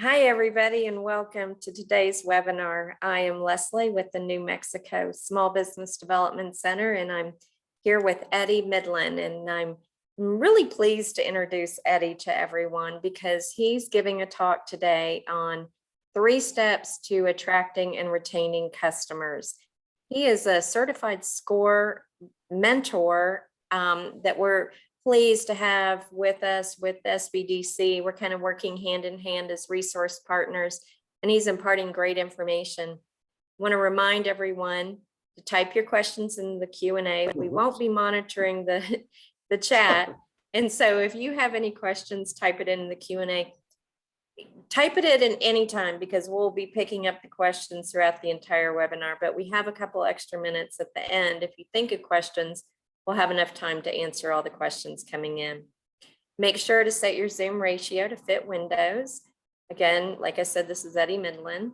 Hi, everybody, and welcome to today's webinar. I am Leslie with the New Mexico Small Business Development Center, and I'm here with Eddy Mindlin, and I'm really pleased to introduce Eddy to everyone because he's giving a talk today on 3 steps to attracting and retaining customers. He is a certified SCORE mentor that we're pleased to have with us with SBDC. We're kind of working hand in hand as resource partners, and he's imparting great information. I want to remind everyone to type your questions in the Q&A. We won't be monitoring the chat. And so if you have any questions, type it in the Q&A. Type it in any time because we'll be picking up the questions throughout the entire webinar, but we have a couple extra minutes at the end. If you think of questions, we'll have enough time to answer all the questions coming in. Make sure to set your Zoom ratio to fit Windows. Again, like I said, this is Eddy Mindlin.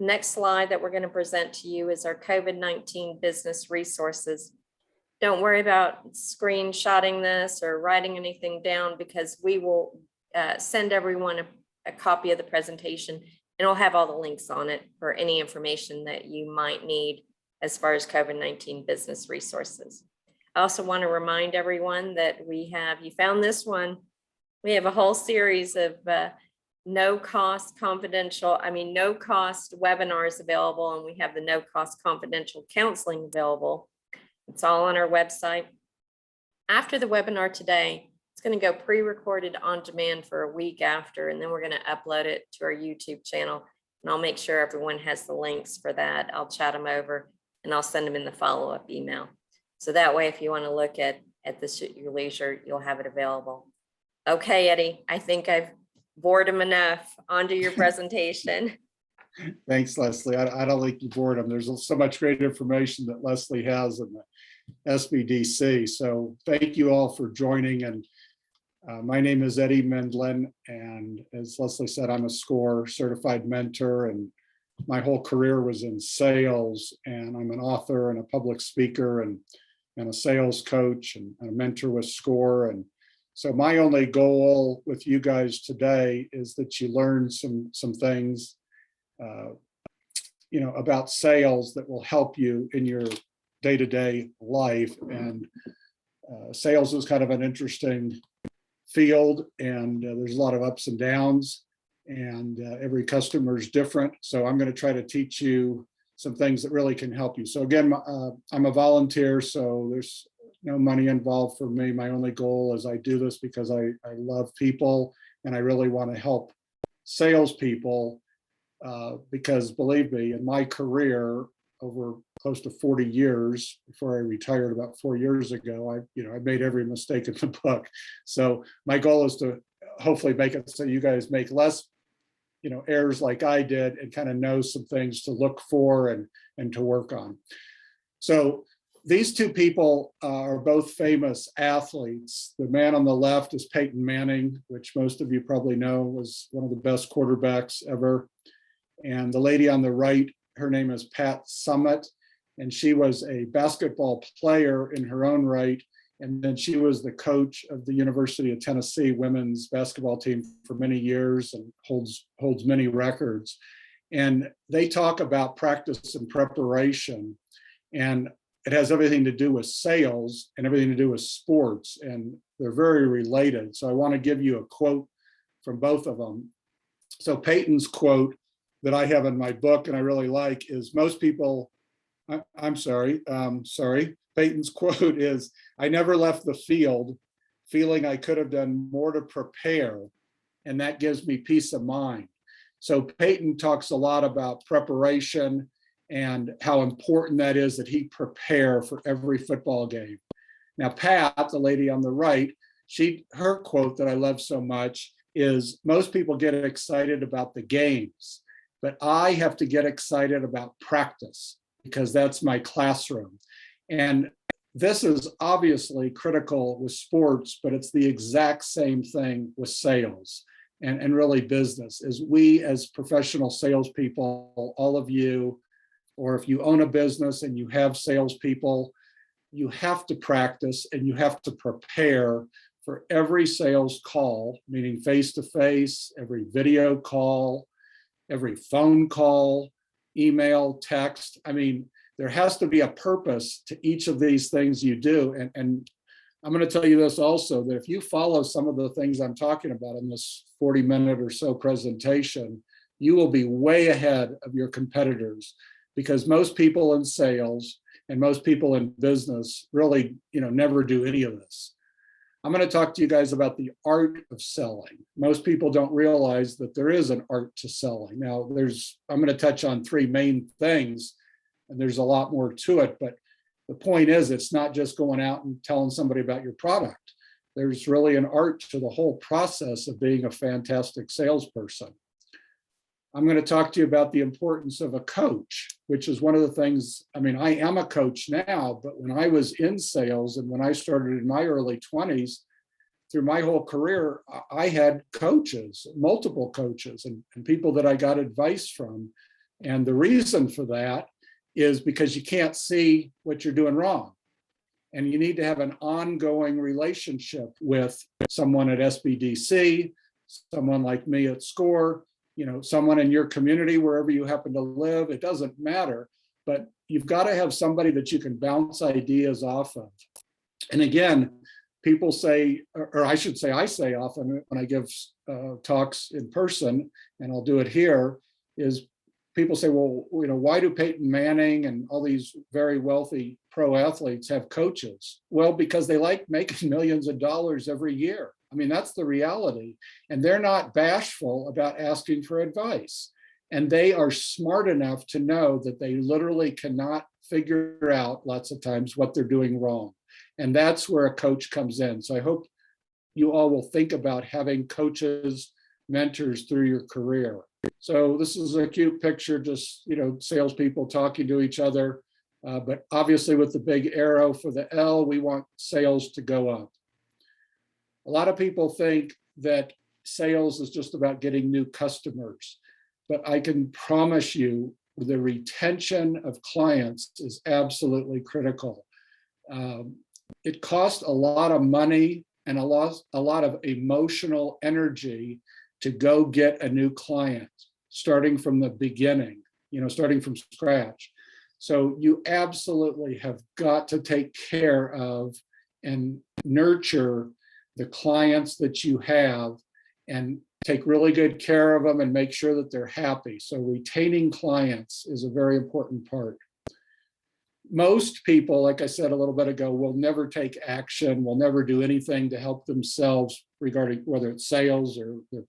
Next slide that we're going to present to you is our COVID-19 business resources. Don't worry about screenshotting this or writing anything down because we will send everyone a copy of the presentation, and it'll have all the links on it for any information that you might need as far as COVID-19 business resources. I also want to remind everyone that you found this one, we have a whole series of no cost webinars available, and we have the no cost confidential counseling available. It's all on our website. After the webinar today, it's going to go pre-recorded on demand for a week after, and then we're going to upload it to our YouTube channel, and I'll make sure everyone has the links for that. I'll chat them over and I'll send them in the follow-up email. So that way, if you want to look at this at your leisure, you'll have it available. Okay, Eddy, I think I've bored him enough. Onto your presentation. Thanks, Leslie. I don't think you bored him. There's so much great information that Leslie has in the SBDC. So thank you all for joining. And my name is Eddy Mindlin. And as Leslie said, I'm a SCORE certified mentor, and my whole career was in sales. And I'm an author and a public speaker and a sales coach and a mentor with SCORE. And so my only goal with you guys today is that you learn some things, about sales that will help you in your day-to-day life. And sales is kind of an interesting field, and there's a lot of ups and downs, and every customer is different. So I'm going to try to teach you some things that really can help you. So again, I'm a volunteer, so there's no money involved for me. My only goal is I do this because I love people, and I really want to help salespeople, because believe me, in my career over close to 40 years, before I retired about 4 years ago, I made every mistake in the book. So my goal is to hopefully make it so you guys make less errors like I did, and kind of know some things to look for and to work on. So these two people are both famous athletes. The man on the left is Peyton Manning, which most of you probably know was one of the best quarterbacks ever. And the lady on the right, her name is Pat Summitt, and she was a basketball player in her own right. And then she was the coach of the University of Tennessee women's basketball team for many years and holds many records. And they talk about practice and preparation, and it has everything to do with sales and everything to do with sports, and they're very related. So I want to give you a quote from both of them. So Peyton's quote that I have in my book and I really like is Peyton's quote is, "I never left the field feeling I could have done more to prepare, and that gives me peace of mind." So Peyton talks a lot about preparation and how important that is, that he prepare for every football game. Now, Pat, the lady on the right, her quote that I love so much is, "Most people get excited about the games, but I have to get excited about practice because that's my classroom." And this is obviously critical with sports, but it's the exact same thing with sales and really business. As we, as professional salespeople, all of you, or if you own a business and you have salespeople, you have to practice and you have to prepare for every sales call, meaning face-to-face, every video call, every phone call, email, text. I mean, there has to be a purpose to each of these things you do. And I'm going to tell you this also, that if you follow some of the things I'm talking about in this 40-minute or so presentation, you will be way ahead of your competitors, because most people in sales and most people in business really, never do any of this. I'm going to talk to you guys about the art of selling. Most people don't realize that there is an art to selling. Now, I'm going to touch on three main things, and there's a lot more to it, but the point is, it's not just going out and telling somebody about your product. There's really an art to the whole process of being a fantastic salesperson. I'm going to talk to you about the importance of a coach, which is one of the things. I mean, I am a coach now, but when I was in sales and when I started in my early 20s, through my whole career, I had coaches, multiple coaches, and people that I got advice from. And the reason for that is because you can't see what you're doing wrong. And you need to have an ongoing relationship with someone at SBDC, someone like me at SCORE, someone in your community, wherever you happen to live. It doesn't matter, but you've got to have somebody that you can bounce ideas off of. And again, people say, or I should say, I say often when I give talks in person, and I'll do it here, is people say, well, why do Peyton Manning and all these very wealthy pro athletes have coaches? Well, because they like making millions of dollars every year. I mean, that's the reality. And they're not bashful about asking for advice. And they are smart enough to know that they literally cannot figure out lots of times what they're doing wrong. And that's where a coach comes in. So I hope you all will think about having coaches, mentors through your career. So this is a cute picture, just, salespeople talking to each other. But obviously with the big arrow for the L, we want sales to go up. A lot of people think that sales is just about getting new customers, but I can promise you the retention of clients is absolutely critical. It costs a lot of money and a lot of emotional energy to go get a new client, starting from the beginning, starting from scratch. So you absolutely have got to take care of and nurture the clients that you have and take really good care of them and make sure that they're happy. So retaining clients is a very important part. Most people, like I said a little bit ago, will never take action, will never do anything to help themselves regarding whether it's sales or their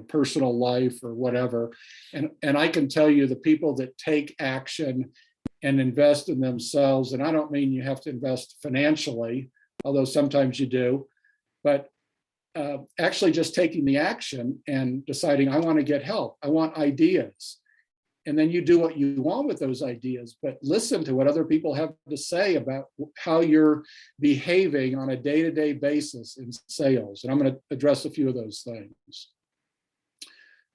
personal life or whatever. And I can tell you the people that take action and invest in themselves, and I don't mean you have to invest financially, although sometimes you do, but actually just taking the action and deciding, I want to get help, I want ideas. And then you do what you want with those ideas, but listen to what other people have to say about how you're behaving on a day-to-day basis in sales. And I'm going to address a few of those things.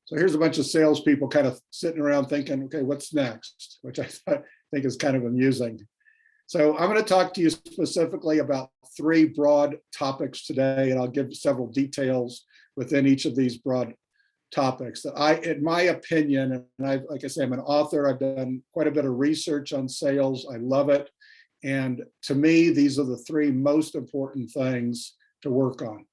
So here's a bunch of salespeople kind of sitting around thinking, okay, what's next? Which I think is kind of amusing. So I'm going to talk to you specifically about three broad topics today, and I'll give several details within each of these broad topics that in my opinion, and like I say, I'm an author, I've done quite a bit of research on sales. I love it. And to me, these are the three most important things to work on.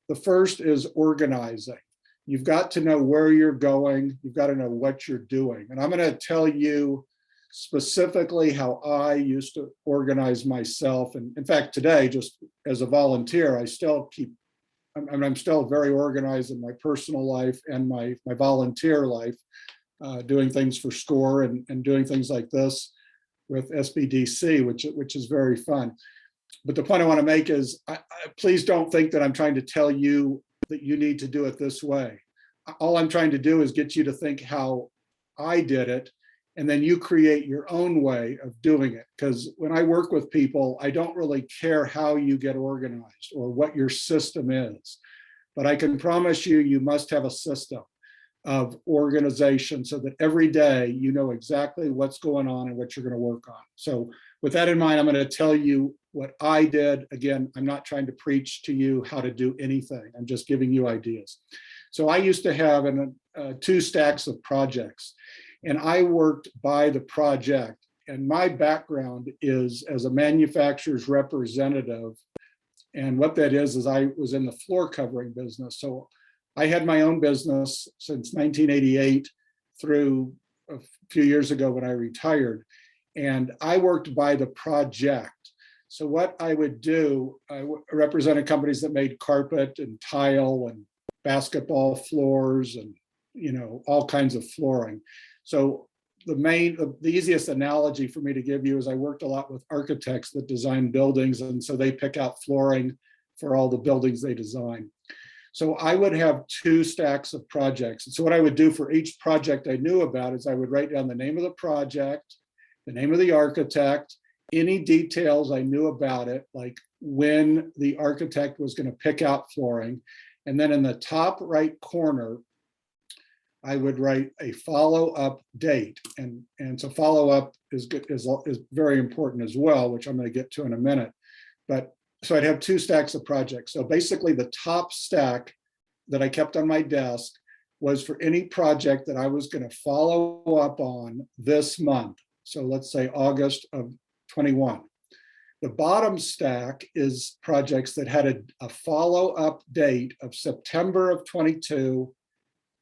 The first is organizing. You've got to know where you're going. You've got to know what you're doing. And I'm going to tell you specifically how I used to organize myself. And in fact, today, just as a volunteer, I'm still very organized in my personal life and my volunteer life, doing things for SCORE and doing things like this with SBDC, which is very fun. But the point I want to make is, please don't think that I'm trying to tell you that you need to do it this way. All I'm trying to do is get you to think how I did it, and then you create your own way of doing it. Because when I work with people, I don't really care how you get organized or what your system is, but I can promise you, you must have a system of organization so that every day you know exactly what's going on and what you're going to work on. So with that in mind, I'm going to tell you what I did. Again, I'm not trying to preach to you how to do anything. I'm just giving you ideas. So I used to have, and two stacks of projects, and I worked by the project. And my background is as a manufacturer's representative. And what that is I was in the floor covering business. So I had my own business since 1988 through a few years ago when I retired. And I worked by the project. So what I would do, I represented companies that made carpet and tile and basketball floors and, all kinds of flooring. So the easiest analogy for me to give you is I worked a lot with architects that design buildings, and so they pick out flooring for all the buildings they design. So I would have two stacks of projects. And so what I would do for each project I knew about is I would write down the name of the project, the name of the architect, any details I knew about it, like when the architect was going to pick out flooring. And then in the top right corner, I would write a follow-up date. And so follow-up is very important as well, which I'm going to get to in a minute. But so I'd have two stacks of projects. So basically the top stack that I kept on my desk was for any project that I was going to follow up on this month. So let's say August of 21. The bottom stack is projects that had a follow-up date of September of 22,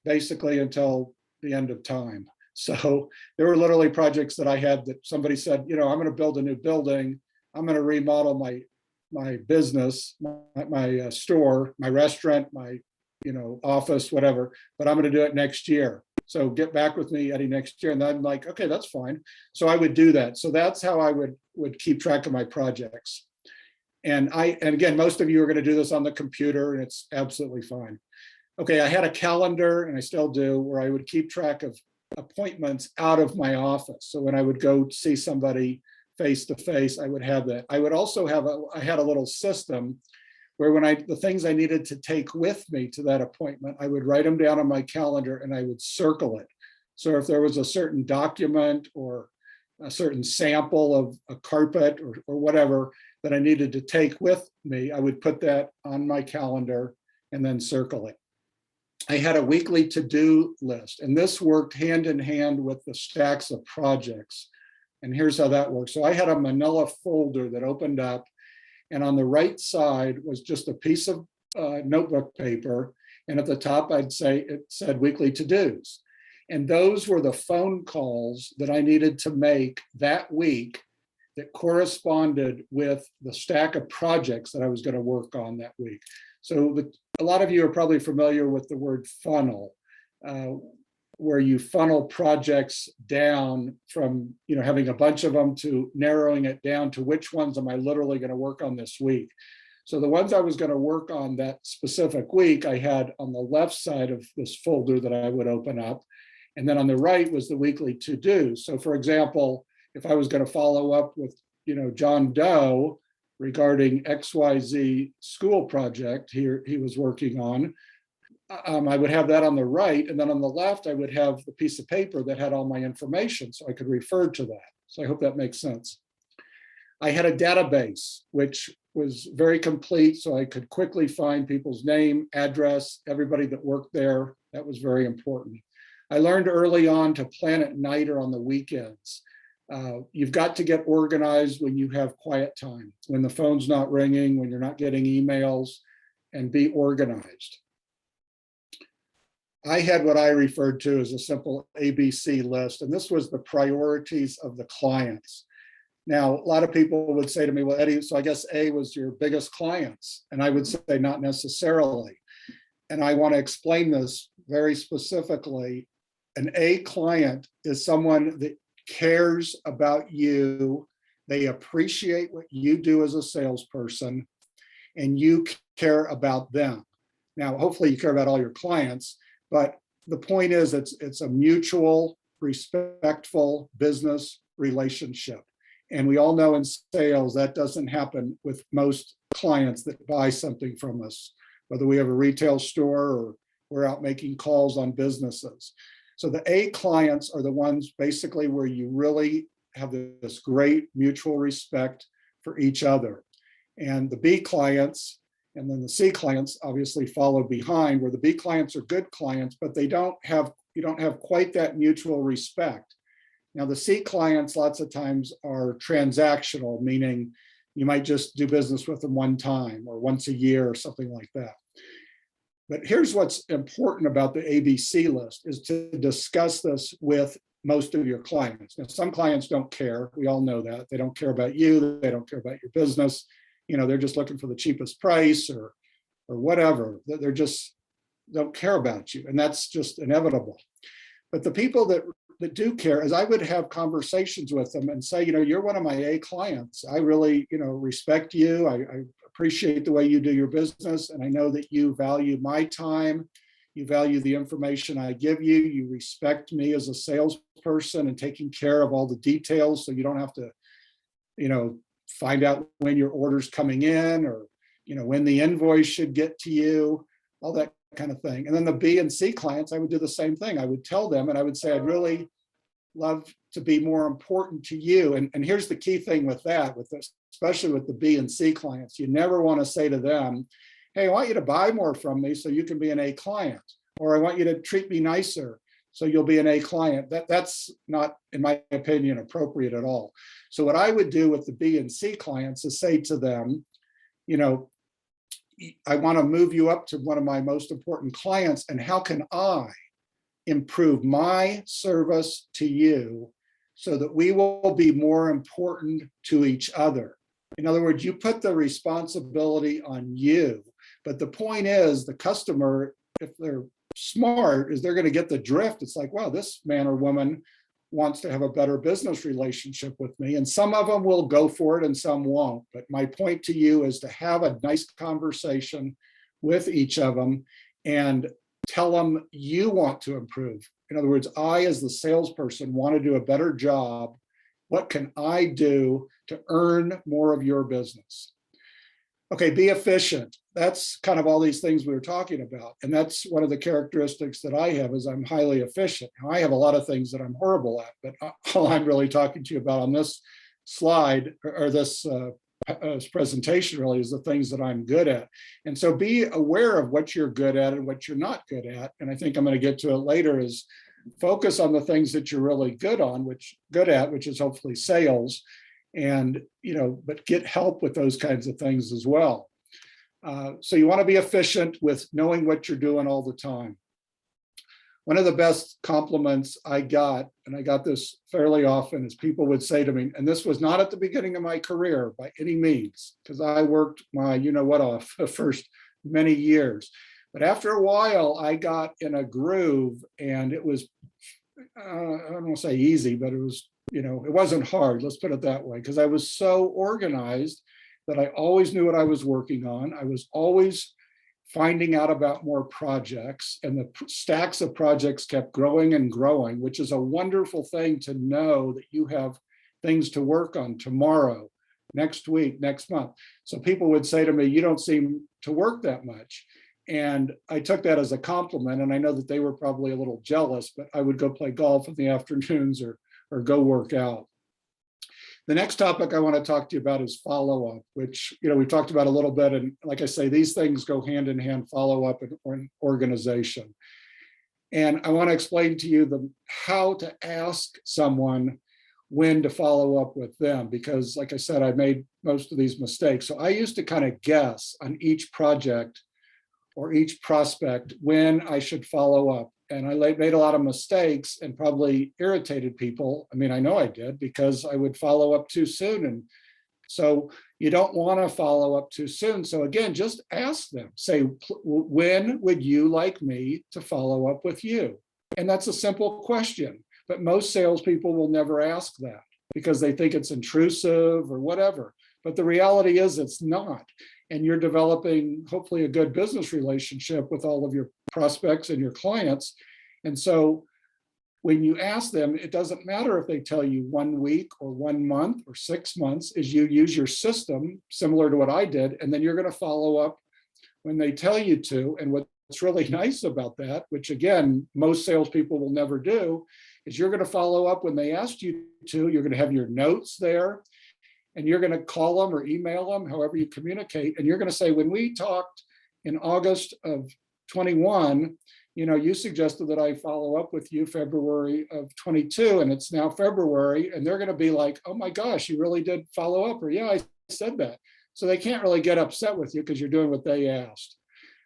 basically until the end of time. So there were literally projects that I had that somebody said, I'm going to build a new building. I'm going to remodel my business, my store, my restaurant, my office, whatever, but I'm going to do it next year. So get back with me, Eddie, next year. And then I'm like, okay, that's fine. So I would do that. So that's how I would keep track of my projects. And again, most of you are going to do this on the computer, and it's absolutely fine. Okay, I had a calendar, and I still do, where I would keep track of appointments out of my office. So when I would go see somebody face to face, I would have that. I would also have I had a little system where the things I needed to take with me to that appointment, I would write them down on my calendar and I would circle it. So if there was a certain document or a certain sample of a carpet or whatever that I needed to take with me, I would put that on my calendar and then circle it. I had a weekly to-do list, and this worked hand in hand with the stacks of projects. And here's how that works. So I had a manila folder that opened up, and on the right side was just a piece of notebook paper. And at the top, it said weekly to-dos. And those were the phone calls that I needed to make that week that corresponded with the stack of projects that I was going to work on that week. So a lot of you are probably familiar with the word funnel, where you funnel projects down from having a bunch of them to narrowing it down to which ones am I literally going to work on this week. So the ones I was going to work on that specific week, I had on the left side of this folder that I would open up. And then on the right was the weekly to-do. So for example, if I was going to follow up with John Doe regarding XYZ school project he was working on, I would have that on the right. And then on the left, I would have the piece of paper that had all my information so I could refer to that. So I hope that makes sense. I had a database, which was very complete, so I could quickly find people's name, address, everybody that worked there. That was very important. I learned early on to plan at night or on the weekends. You've got to get organized when you have quiet time, when the phone's not ringing, when you're not getting emails, and be organized. I had what I referred to as a simple ABC list, and this was the priorities of the clients. Now, a lot of people would say to me, well, Eddie, so I guess A was your biggest clients. And I would say not necessarily. And I want to explain this very specifically. An A client is someone that cares about you. They appreciate what you do as a salesperson, and you care about them. Now, hopefully you care about all your clients, but the point is it's a mutual, respectful business relationship. And we all know in sales that doesn't happen with most clients that buy something from us, whether we have a retail store or we're out making calls on businesses. So the A clients are the ones basically where you really have this great mutual respect for each other. And the B clients, And then the C clients obviously follow behind, where the B clients are good clients, but you don't have quite that mutual respect. Now, the C clients lots of times are transactional, meaning you might just do business with them one time or once a year or something like that. But here's what's important about the ABC list is to discuss this with most of your clients. Now, some clients don't care. We all know that. They don't care about you. They don't care about your business. They're just looking for the cheapest price or whatever. They're just don't care about you. And that's just inevitable. But the people that do care is I would have conversations with them and say, you're one of my A clients. I really, respect you. I appreciate the way you do your business. And I know that you value my time. You value the information I give you. You respect me as a salesperson and taking care of all the details. So you don't have to, find out when your order's coming in or, when the invoice should get to you, all that kind of thing. And then the B and C clients, I would do the same thing. I would tell them and I would say, I'd really love to be more important to you. And here's the key thing with that, especially with the B and C clients, you never want to say to them, hey, I want you to buy more from me so you can be an A client, or I want you to treat me nicer so you'll be an A client. That's not, in my opinion, appropriate at all. So what I would do with the B and C clients is say to them, I want to move you up to one of my most important clients, and how can I improve my service to you so that we will be more important to each other? In other words, you put the responsibility on you, but the point is the customer, if they're smart, is they're going to get the drift. It's like, wow, this man or woman wants to have a better business relationship with me. And some of them will go for it and some won't. But my point to you is to have a nice conversation with each of them and tell them you want to improve. In other words, I, as the salesperson, want to do a better job. What can I do to earn more of your business? Okay, be efficient. That's kind of all these things we were talking about. And that's one of the characteristics that I have is I'm highly efficient. Now, I have a lot of things that I'm horrible at, but all I'm really talking to you about on this slide or this presentation really is the things that I'm good at. And so be aware of what you're good at and what you're not good at. And I think I'm going to get to it later is focus on the things that you're really good at, which is hopefully sales. And, but get help with those kinds of things as well. So you want to be efficient with knowing what you're doing all the time. One of the best compliments I got, and I got this fairly often, is people would say to me, and this was not at the beginning of my career by any means, because I worked my off the first many years. But after a while, I got in a groove, and it was, I don't want to say easy, but it was, it wasn't hard, let's put it that way, because I was so organized that I always knew what I was working on. I was always finding out about more projects, and the stacks of projects kept growing and growing, which is a wonderful thing to know that you have things to work on tomorrow, next week, next month. So people would say to me, you don't seem to work that much. And I took that as a compliment. And I know that they were probably a little jealous, but I would go play golf in the afternoons or go work out. The next topic I want to talk to you about is follow-up, which, we talked about a little bit. And like I say, these things go hand in hand, follow-up and organization. And I want to explain to you how to ask someone when to follow up with them, because like I said, I made most of these mistakes. So I used to kind of guess on each project or each prospect when I should follow up. And I made a lot of mistakes and probably irritated people. I mean, I know I did, because I would follow up too soon. And so you don't want to follow up too soon. So again, just ask them, say, when would you like me to follow up with you? And that's a simple question, but most salespeople will never ask that because they think it's intrusive or whatever. But the reality is it's not. And you're developing hopefully a good business relationship with all of your prospects and your clients. And so when you ask them, it doesn't matter if they tell you 1 week or 1 month or 6 months, is you use your system similar to what I did, and then you're going to follow up when they tell you to. And what's really nice about that, which again, most salespeople will never do, is you're going to follow up when they asked you to. You're going to have your notes there. and you're going to call them or email them, however you communicate. And you're going to say, when we talked in August of 21, you suggested that I follow up with you February of 22, and it's now February. And they're going to be like, oh my gosh, you really did follow up, or yeah, I said that. So they can't really get upset with you because you're doing what they asked.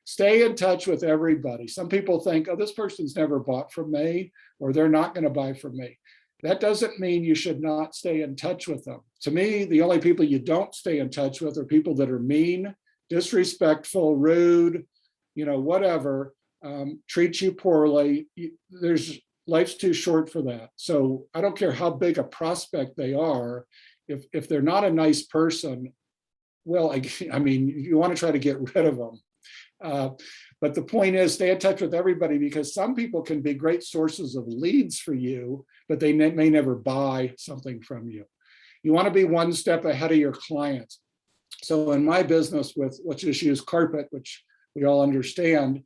Stay in touch with everybody. Some people think, oh, this person's never bought from me, or they're not going to buy from me. That doesn't mean you should not stay in touch with them. To me, the only people you don't stay in touch with are people that are mean, disrespectful, rude, whatever, treat you poorly. Life's too short for that. So I don't care how big a prospect they are. If they're not a nice person, well, I mean, you want to try to get rid of them. But the point is, stay in touch with everybody, because some people can be great sources of leads for you, but they may never buy something from you. You want to be one step ahead of your clients. So in my business, let's just use carpet, which we all understand,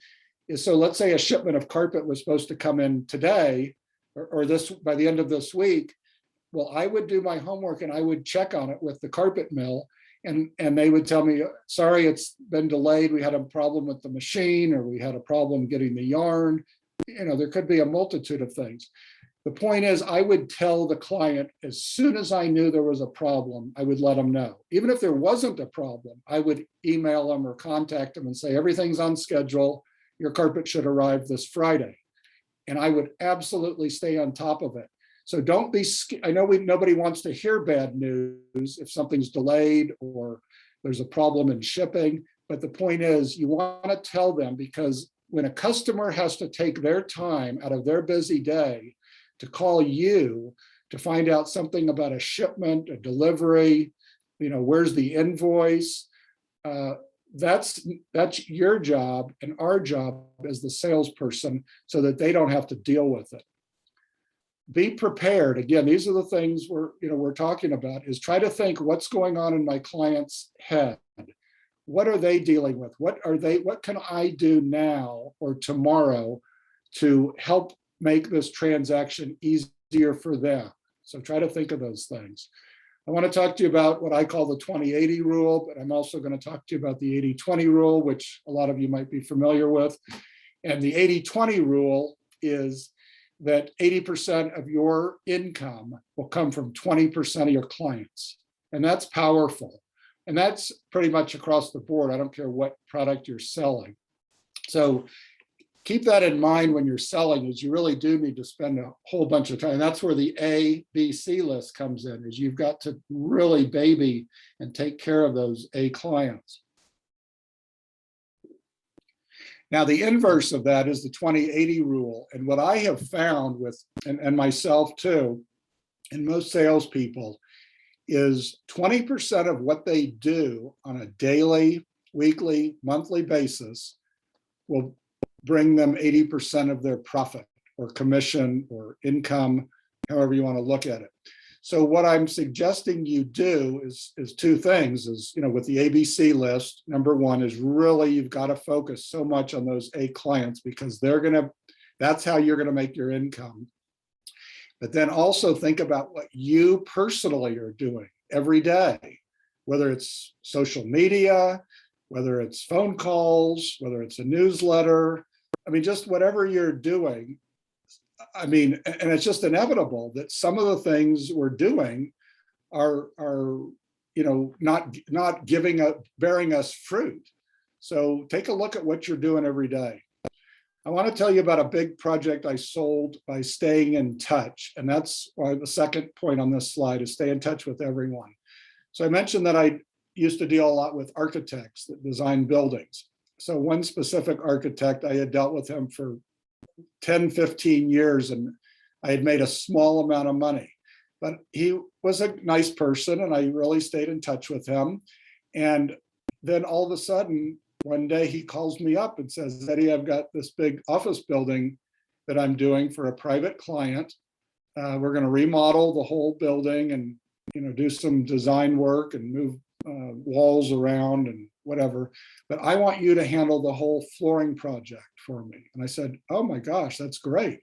is so let's say a shipment of carpet was supposed to come in today or this by the end of this week. Well, I would do my homework and I would check on it with the carpet mill. And they would tell me, sorry, it's been delayed. We had a problem with the machine, or we had a problem getting the yarn. There could be a multitude of things. The point is, I would tell the client as soon as I knew there was a problem, I would let them know. Even if there wasn't a problem, I would email them or contact them and say, everything's on schedule. Your carpet should arrive this Friday. And I would absolutely stay on top of it. So don't be, I know nobody wants to hear bad news if something's delayed or there's a problem in shipping, but the point is you want to tell them, because when a customer has to take their time out of their busy day to call you to find out something about a shipment, a delivery, where's the invoice, that's your job and our job as the salesperson, so that they don't have to deal with it. Be prepared. Again, these are the things we're talking about, is try to think what's going on in my client's head. What are they dealing with? What can I do now or tomorrow to help make this transaction easier for them? So try to think of those things. I want to talk to you about what I call the 20-80 rule, but I'm also going to talk to you about the 80-20 rule, which a lot of you might be familiar with. And the 80-20 rule is that 80% of your income will come from 20% of your clients. And that's powerful. And that's pretty much across the board. I don't care what product you're selling. So keep that in mind when you're selling, is you really do need to spend a whole bunch of time. And that's where the A, B, C list comes in, is you've got to really baby and take care of those A clients. Now, the inverse of that is the 20-80 rule. And what I have found with, and myself too, and most salespeople, is 20% of what they do on a daily, weekly, monthly basis will bring them 80% of their profit or commission or income, however you want to look at it. So what I'm suggesting you do is two things, is, with the ABC list, number one is really, you've got to focus so much on those A clients, because that's how you're going to make your income. But then also think about what you personally are doing every day, whether it's social media, whether it's phone calls, whether it's a newsletter. I mean, just whatever you're doing. I mean, and it's just inevitable that some of the things we're doing are not bearing us fruit. So take a look at what you're doing every day. I want to tell you about a big project I sold by staying in touch. And that's why the second point on this slide is stay in touch with everyone. So I mentioned that I used to deal a lot with architects that design buildings. So one specific architect, I had dealt with him for 10, 15 years, and I had made a small amount of money. But he was a nice person, and I really stayed in touch with him. And then all of a sudden, one day he calls me up and says, Eddie, I've got this big office building that I'm doing for a private client. We're going to remodel the whole building and do some design work and move walls around and whatever, but I want you to handle the whole flooring project for me. And I said, oh my gosh, that's great.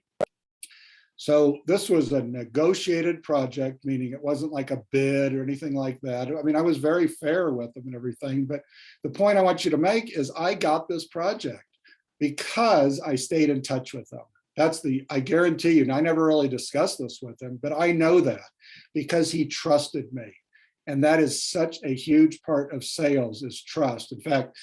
So this was a negotiated project, meaning it wasn't like a bid or anything like that. I mean, I was very fair with them and everything, but the point I want you to make is I got this project because I stayed in touch with them. I guarantee you, and I never really discussed this with him, but I know that because he trusted me. And that is such a huge part of sales, is trust. In fact,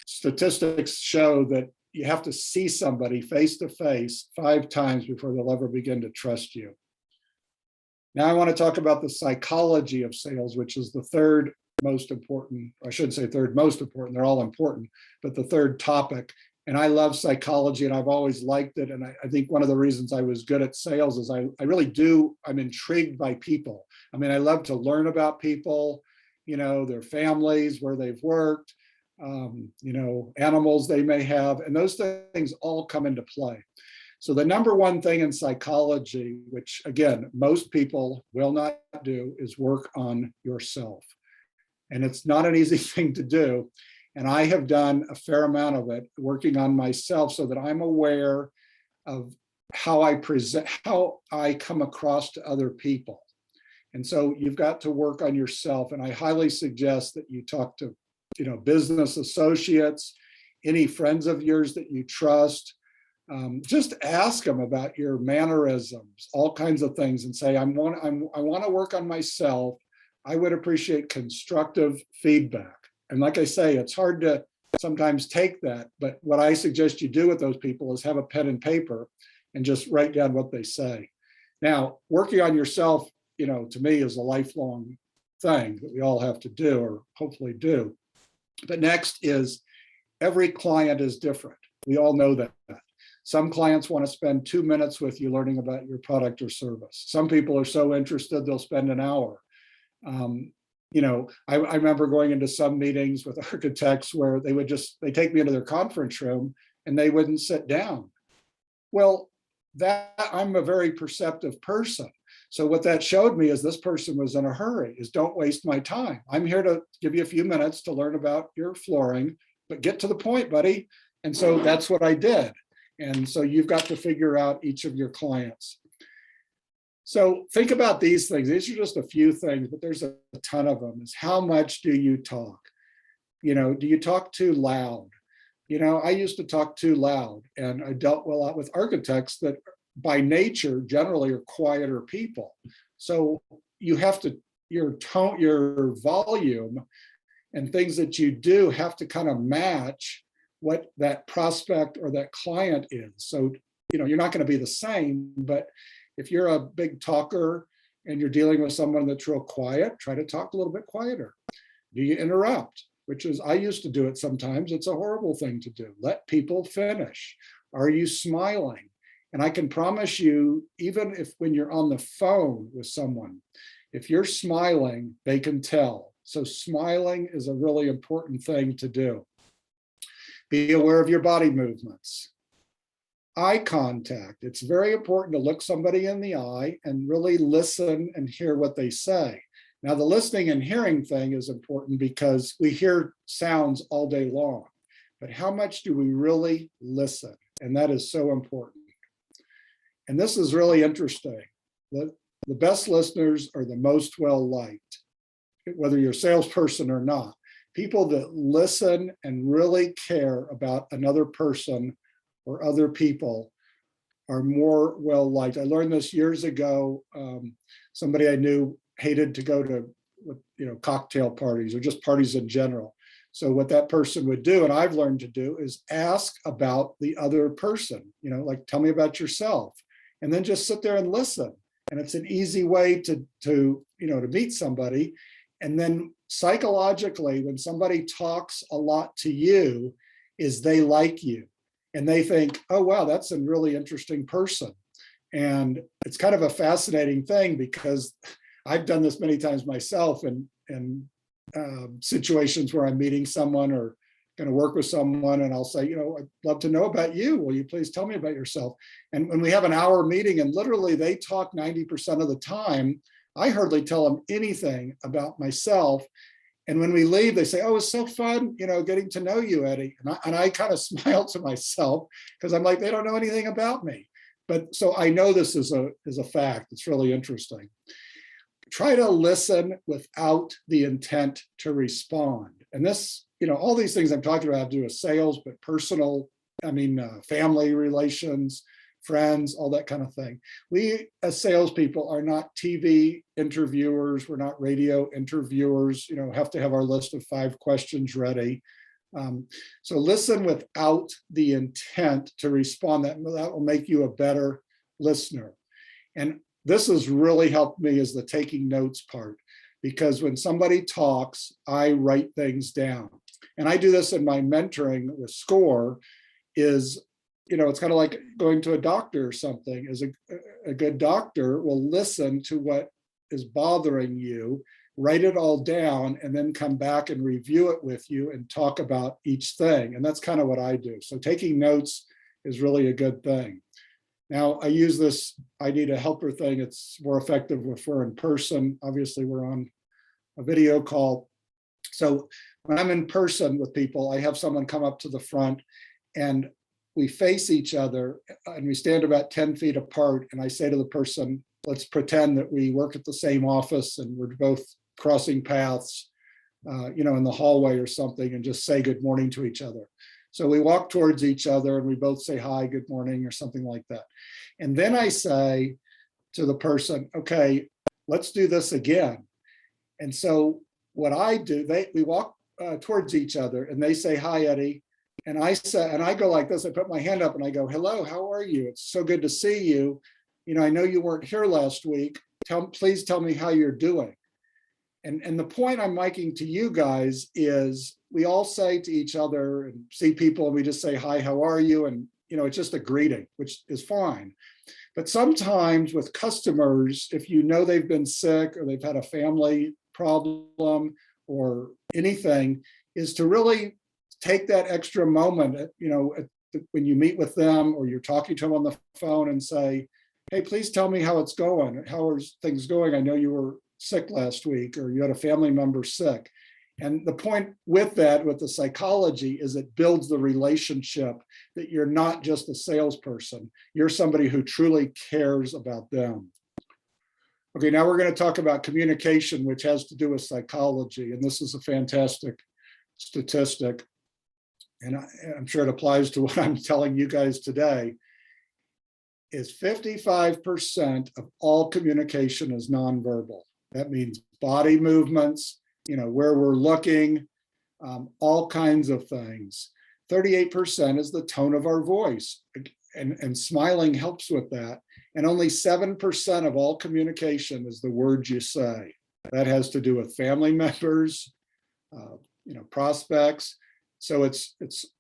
statistics show that you have to see somebody face to face 5 times before they'll ever begin to trust you. Now I want to talk about the psychology of sales, which is the third most important. I shouldn't say third most important, they're all important, but the third topic. And I love psychology and I've always liked it. And I think one of the reasons I was good at sales is I really do, I'm intrigued by people. I mean, I love to learn about people, their families, where they've worked, animals they may have, and those things all come into play. So the number one thing in psychology, which again, most people will not do, is work on yourself. And it's not an easy thing to do. And I have done a fair amount of it, working on myself so that I'm aware of how I present, how I come across to other people. And so you've got to work on yourself. And I highly suggest that you talk to, business associates, any friends of yours that you trust. Just ask them about your mannerisms, all kinds of things, and say, I want to work on myself. I would appreciate constructive feedback. And like I say, it's hard to sometimes take that, but what I suggest you do with those people is have a pen and paper and just write down what they say. Now, working on yourself, to me is a lifelong thing that we all have to do, or hopefully do. But next is every client is different. We all know that. Some clients want to spend 2 minutes with you learning about your product or service. Some people are so interested, they'll spend an hour. I remember going into some meetings with architects where they take me into their conference room and they wouldn't sit down. Well, I'm a very perceptive person. So what that showed me is this person was in a hurry, is don't waste my time. I'm here to give you a few minutes to learn about your flooring, but get to the point, buddy. And so that's what I did. And so you've got to figure out each of your clients. So think about these things. These are just a few things, but there's a ton of them. Is how much do you talk? Do you talk too loud? I used to talk too loud, and I dealt a lot with architects that by nature generally are quieter people. So you have to, your tone, your volume and things that you do have to kind of match what that prospect or that client is. So, you're not going to be the same, but if you're a big talker and you're dealing with someone that's real quiet, try to talk a little bit quieter. Do you interrupt? Which is, I used to do it sometimes. It's a horrible thing to do. Let people finish. Are you smiling? And I can promise you, even if when you're on the phone with someone, if you're smiling, they can tell. So smiling is a really important thing to do. Be aware of your body movements. Eye contact. It's very important to look somebody in the eye and really listen and hear what they say. Now, the listening and hearing thing is important because we hear sounds all day long, but how much do we really listen? And that is so important. And this is really interesting. The best listeners are the most well-liked, whether you're a salesperson or not. People that listen and really care about another person or other people are more well-liked. I learned this years ago. Somebody I knew hated to go to cocktail parties or just parties in general. So what that person would do, and I've learned to do, is ask about the other person, like, tell me about yourself, and then just sit there and listen. And it's an easy way to meet somebody. And then psychologically, when somebody talks a lot to you, is they like you. And they think, oh, wow, that's a really interesting person. And it's kind of a fascinating thing because I've done this many times myself in situations where I'm meeting someone or going to work with someone, and I'll say, I'd love to know about you. Will you please tell me about yourself? And when we have an hour meeting and literally they talk 90% of the time, I hardly tell them anything about myself. And when we leave, they say, oh, it's so fun, getting to know you, Eddy. And I kind of smile to myself because I'm like, they don't know anything about me. But so I know this is a fact. It's really interesting. Try to listen without the intent to respond. And this, all these things I'm talking about have to do with sales, but personal, family relations, friends, all that kind of thing. We as salespeople are not TV interviewers. We're not radio interviewers, have to have our list of 5 questions ready. So listen without the intent to respond. That will make you a better listener. And this has really helped me is the taking notes part, because when somebody talks, I write things down. And I do this in my mentoring with SCORE is, it's kind of like going to a doctor or something. Is a good doctor will listen to what is bothering you, write it all down, and then come back and review it with you and talk about each thing. And that's kind of what I do. So taking notes is really a good thing. Now, I use this I need a helper thing. It's more effective if we're in person. Obviously, we're on a video call. So when I'm in person with people, I have someone come up to the front and we face each other and we stand about 10 feet apart. And I say to the person, let's pretend that we work at the same office and we're both crossing paths, in the hallway or something, and just say good morning to each other. So we walk towards each other and we both say hi, good morning, or something like that. And then I say to the person, okay, let's do this again. And so what I do, we walk towards each other and they say, hi, Eddie. And I go like this, I put my hand up and I go, hello, how are you? It's so good to see you. I know you weren't here last week. Please tell me how you're doing. And the point I'm making to you guys is we all say to each other and see people and we just say, hi, how are you? And, it's just a greeting, which is fine. But sometimes with customers, if they've been sick or they've had a family problem or anything, is to really take that extra moment, when you meet with them or you're talking to them on the phone and say, hey, please tell me how it's going. How are things going? I know you were sick last week or you had a family member sick. And the point with that, with the psychology, is it builds the relationship that you're not just a salesperson. You're somebody who truly cares about them. Okay, now we're going to talk about communication, which has to do with psychology. And this is a fantastic statistic. And I'm sure it applies to what I'm telling you guys today, is 55% of all communication is nonverbal. That means body movements, where we're looking, all kinds of things. 38% is the tone of our voice, and smiling helps with that. And only 7% of all communication is the words you say. That has to do with family members, prospects. So it's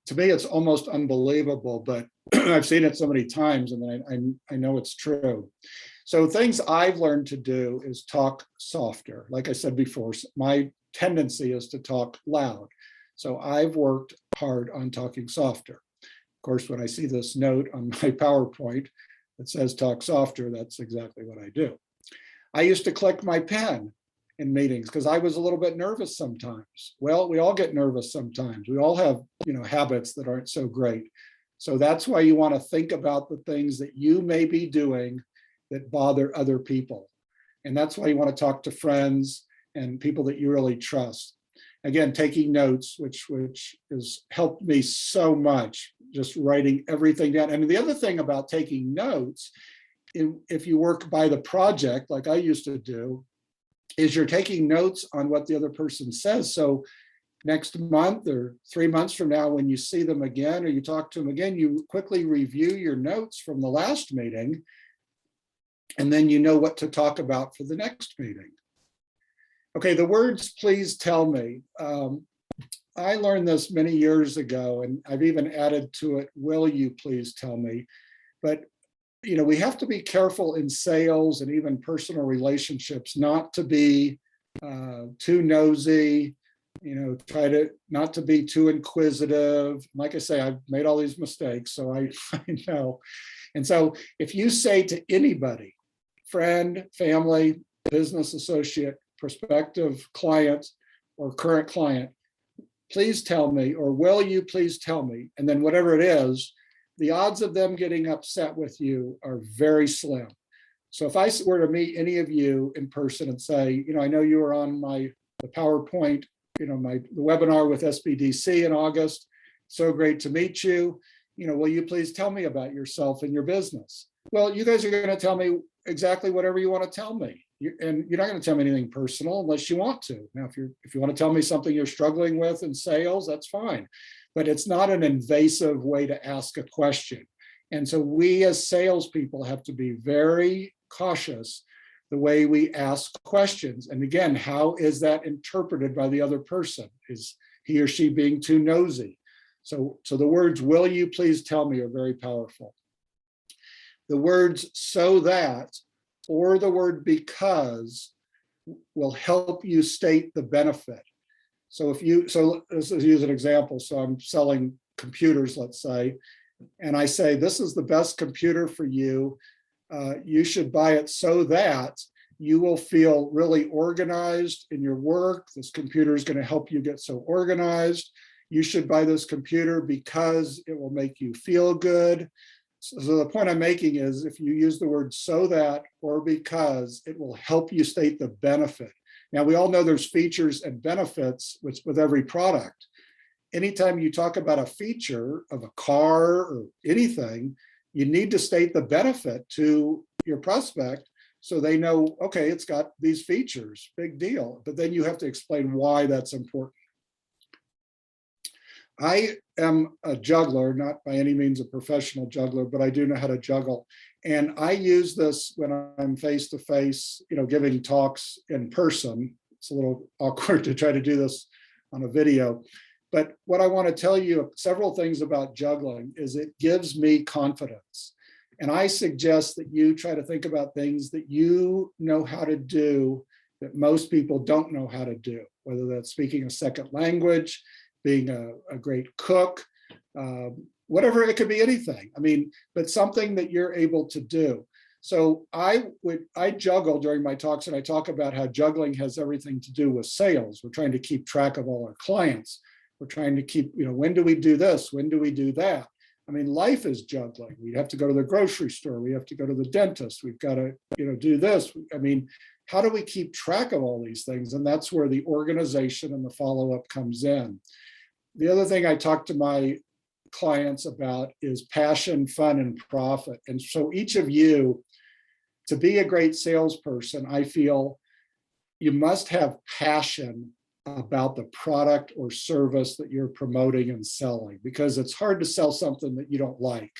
to me, it's almost unbelievable, but I've seen it so many times and I know it's true. So things I've learned to do is talk softer. Like I said before, my tendency is to talk loud. So I've worked hard on talking softer. Of course, when I see this note on my PowerPoint that says talk softer, that's exactly what I do. I used to click my pen in meetings because I was a little bit nervous sometimes. Well, we all get nervous sometimes. We all have, habits that aren't so great. So that's why you want to think about the things that you may be doing that bother other people. And that's why you want to talk to friends and people that you really trust. Again, taking notes, which has helped me so much, just writing everything down. And the other thing about taking notes, if you work by the project, like I used to do, is you're taking notes on what the other person says. So next month or 3 months from now, when you see them again, or you talk to them again, you quickly review your notes from the last meeting, and then you know what to talk about for the next meeting. Okay, the words, please tell me. I learned this many years ago, and I've even added to it, will you please tell me? But we have to be careful in sales and even personal relationships not to be too nosy, try to not to be too inquisitive. Like I say, I've made all these mistakes, so I know. And so if you say to anybody, friend, family, business associate, prospective client, or current client, please tell me, or will you please tell me? And then whatever it is, the odds of them getting upset with you are very slim. So if I were to meet any of you in person and say, I know you were on the PowerPoint, the webinar with SBDC in August, so great to meet you. Will you please tell me about yourself and your business? Well, you guys are going to tell me exactly whatever you want to tell me. And you're not going to tell me anything personal unless you want to. Now, if you want to tell me something you're struggling with in sales, that's fine. But it's not an invasive way to ask a question. And so we as salespeople have to be very cautious the way we ask questions. And again, how is that interpreted by the other person? Is he or she being too nosy? So the words, will you please tell me, are very powerful. The words so that, or the word because, will help you state the benefit. So let's use an example. So I'm selling computers, let's say, and I say, this is the best computer for you. You should buy it so that you will feel really organized in your work. This computer is going to help you get so organized. You should buy this computer because it will make you feel good. So the point I'm making is, if you use the word so that or because, it will help you state the benefit. Now, we all know there's features and benefits with every product. Anytime you talk about a feature of a car or anything, you need to state the benefit to your prospect so they know, okay, it's got these features, big deal. But then you have to explain why that's important. I am a juggler, not by any means a professional juggler, but I do know how to juggle. And I use this when I'm face-to-face, giving talks in person. It's a little awkward to try to do this on a video. But what I want to tell you, several things about juggling, is it gives me confidence. And I suggest that you try to think about things that you know how to do that most people don't know how to do, whether that's speaking a second language, being a great cook, whatever, it could be anything. But something that you're able to do. So I juggle during my talks, and I talk about how juggling has everything to do with sales. We're trying to keep track of all our clients. We're trying to keep, when do we do this? When do we do that? Life is juggling. We have to go to the grocery store. We have to go to the dentist. We've got to, do this. How do we keep track of all these things? And that's where the organization and the follow-up comes in. The other thing I talk to my clients about is passion, fun, and profit. And so each of you, to be a great salesperson, I feel you must have passion about the product or service that you're promoting and selling, because it's hard to sell something that you don't like.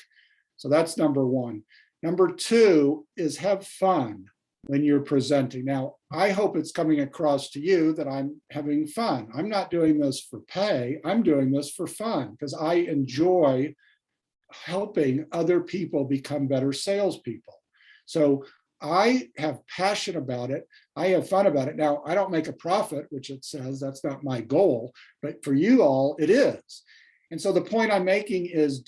So that's number one. Number two is have fun when you're presenting. Now, I hope it's coming across to you that I'm having fun. I'm not doing this for pay. I'm doing this for fun because I enjoy helping other people become better salespeople. So I have passion about it. I have fun about it. Now, I don't make a profit, which it says that's not my goal, but for you all, it is. And so the point I'm making is,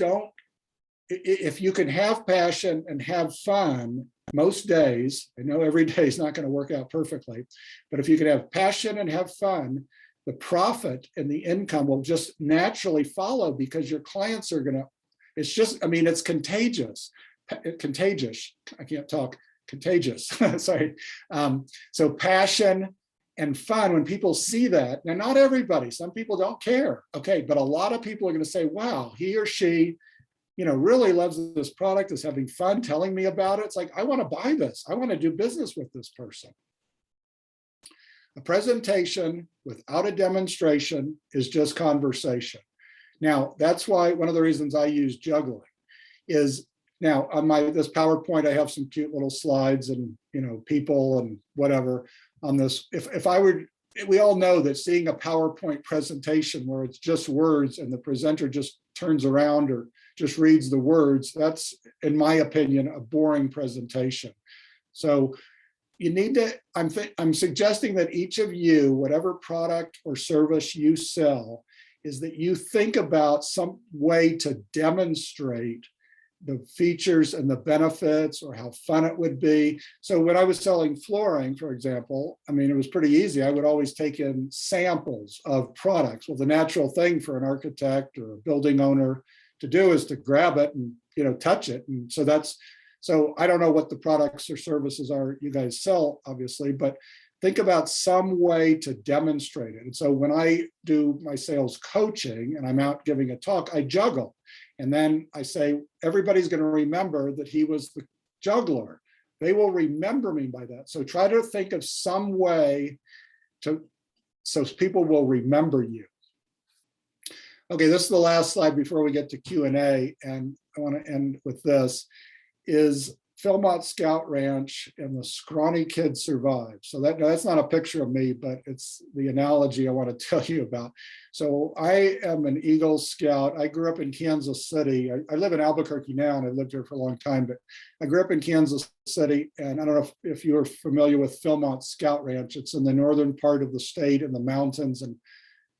if you can have passion and have fun most days, I know every day is not going to work out perfectly, but if you can have passion and have fun, the profit and the income will just naturally follow, because your clients are going to, it's contagious. Contagious. I can't talk. Contagious. Sorry. So passion and fun, when people see that, now not everybody, some people don't care. Okay. But a lot of people are going to say, wow, he or she, really loves this product, is having fun telling me about it. It's like, I want to buy this. I want to do business with this person. A presentation without a demonstration is just conversation. Now, that's why one of the reasons I use juggling is, now on this PowerPoint, I have some cute little slides and, people and whatever on this. We all know that seeing a PowerPoint presentation where it's just words and the presenter just turns around or just reads the words, that's, in my opinion, a boring presentation. So you need to, I'm suggesting that each of you, whatever product or service you sell, is that you think about some way to demonstrate the features and the benefits, or how fun it would be. So when I was selling flooring, for example, it was pretty easy. I would always take in samples of products. Well, the natural thing for an architect or a building owner to do is to grab it and, touch it. And so I don't know what the products or services are you guys sell, obviously, but think about some way to demonstrate it. And so when I do my sales coaching and I'm out giving a talk, I juggle. And then I say, everybody's going to remember that he was the juggler. They will remember me by that. So try to think of some way so people will remember you. Okay, this is the last slide before we get to Q&A, and I want to end with this, is Philmont Scout Ranch and the scrawny kid survived. So that's not a picture of me, but it's the analogy I want to tell you about. So I am an Eagle Scout. I grew up in Kansas City. I live in Albuquerque now, and I lived here for a long time, but I grew up in Kansas City. And I don't know if you're familiar with Philmont Scout Ranch. It's in the northern part of the state in the mountains. And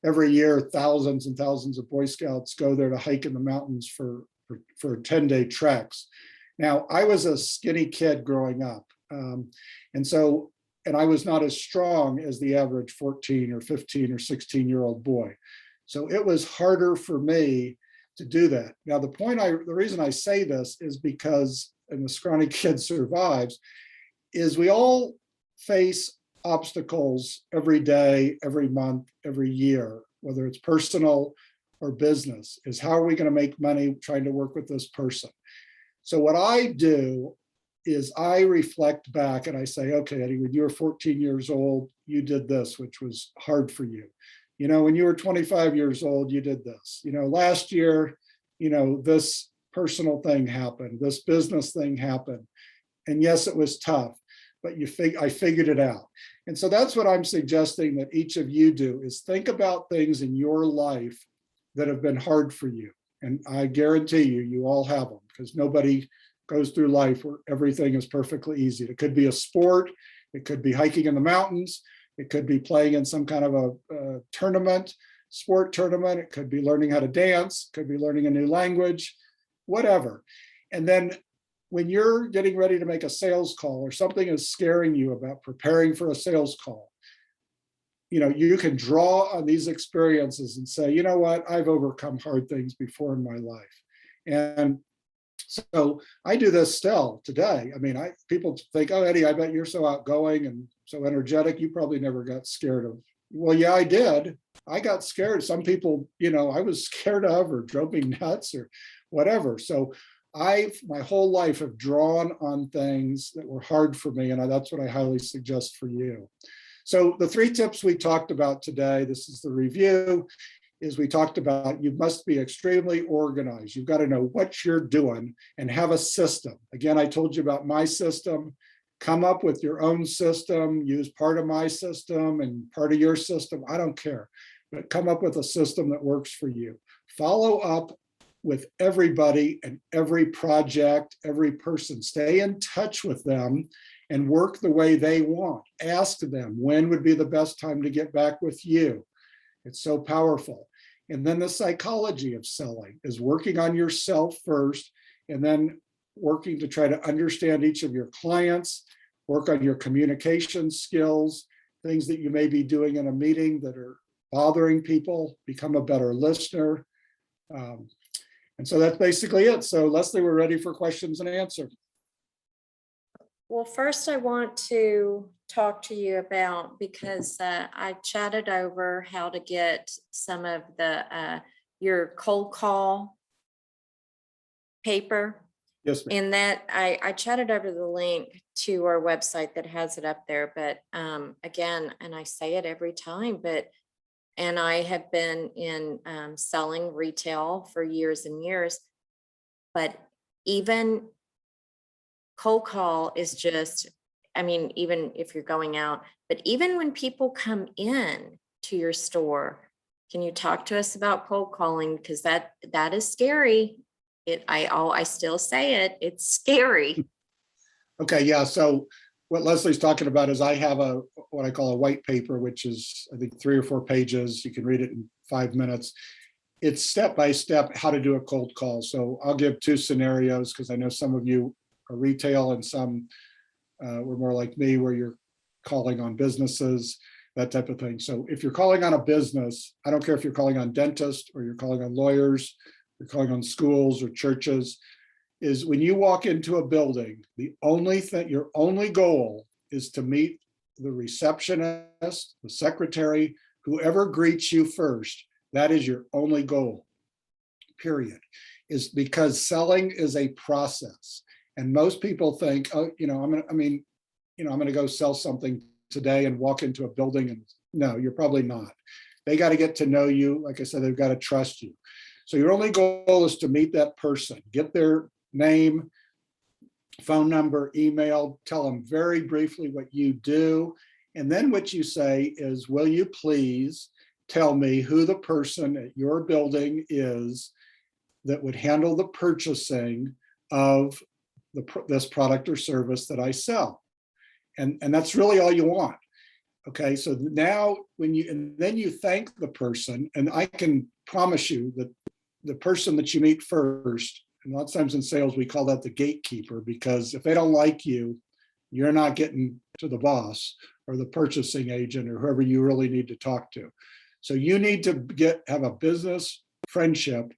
every year, thousands and thousands of Boy Scouts go there to hike in the mountains for 10-day treks. Now, I was a skinny kid growing up. And I was not as strong as the average 14 or 15 or 16-year-old boy. So it was harder for me to do that. Now, the reason I say this is because, and the scrawny kid survives, is we all face obstacles every day, every month, every year, whether it's personal or business, is how are we going to make money trying to work with this person? So what I do is I reflect back and I say, okay, Eddie, when you were 14 years old, you did this, which was hard for you. When you were 25 years old, you did this. Last year, this personal thing happened, this business thing happened. And yes, it was tough, but I figured it out. And so that's what I'm suggesting that each of you do, is think about things in your life that have been hard for you. And I guarantee you all have them, because nobody goes through life where everything is perfectly easy. It could be a sport. It could be hiking in the mountains. It could be playing in some kind of a sport tournament. It could be learning how to dance. It could be learning a new language, whatever. And then when you're getting ready to make a sales call, or something is scaring you about preparing for a sales call, you can draw on these experiences and say, you know what, I've overcome hard things before in my life. And so I do this still today. I mean, people think, oh, Eddie, I bet you're so outgoing and so energetic. You probably never got scared of. Well, yeah, I did. I got scared. Some people, I was scared of, or drove me nuts, or whatever. So my whole life have drawn on things that were hard for me. And that's what I highly suggest for you. So the 3 tips we talked about today, this is the review, is we talked about you must be extremely organized. You've got to know what you're doing and have a system. Again, I told you about my system. Come up with your own system, use part of my system and part of your system. I don't care, but come up with a system that works for you. Follow up with everybody and every project, every person. Stay in touch with them and work the way they want. Ask them, when would be the best time to get back with you? It's so powerful. And then the psychology of selling is working on yourself first, and then working to try to understand each of your clients, work on your communication skills, things that you may be doing in a meeting that are bothering people, become a better listener. And so that's basically it. So Leslie, we're ready for questions and answers. Well, first I want to talk to you about, because I chatted over how to get some of the your cold call paper. Yes, ma'am. And that I chatted over the link to our website that has it up there. But again, and I say it every time, and I have been in selling retail for years and years, but even cold call is just, I mean, even if you're going out, but even when people come in to your store, can you talk to us about cold calling? Because that is scary. I still say it, it's scary. Okay, yeah. So what Leslie's talking about is I have what I call a white paper, which is, I think, 3 or 4 pages. You can read it in 5 minutes. It's step by step how to do a cold call. So I'll give 2 scenarios, because I know some of you are retail and some were more like me, where you're calling on businesses, that type of thing. So if you're calling on a business, I don't care if you're calling on dentists or you're calling on lawyers you're calling on schools or churches, is when you walk into a building, the only thing, your only goal is to meet the receptionist, the secretary, whoever greets you first. That is your only goal, period. Is because selling is a process. And most people think, oh, I'm gonna go sell something today and walk into a building, and no, you're probably not. They got to get to know you. Like I said, they've got to trust you. So your only goal is to meet that person, get their name, phone number, email, tell them very briefly what you do. And then what you say is, will you please tell me who the person at your building is that would handle the purchasing of this product or service that I sell? And that's really all you want. Okay, so now then you thank the person, and I can promise you that the person that you meet first, and a lot of times in sales, we call that the gatekeeper, because if they don't like you, you're not getting to the boss or the purchasing agent or whoever you really need to talk to. So you need to have a business friendship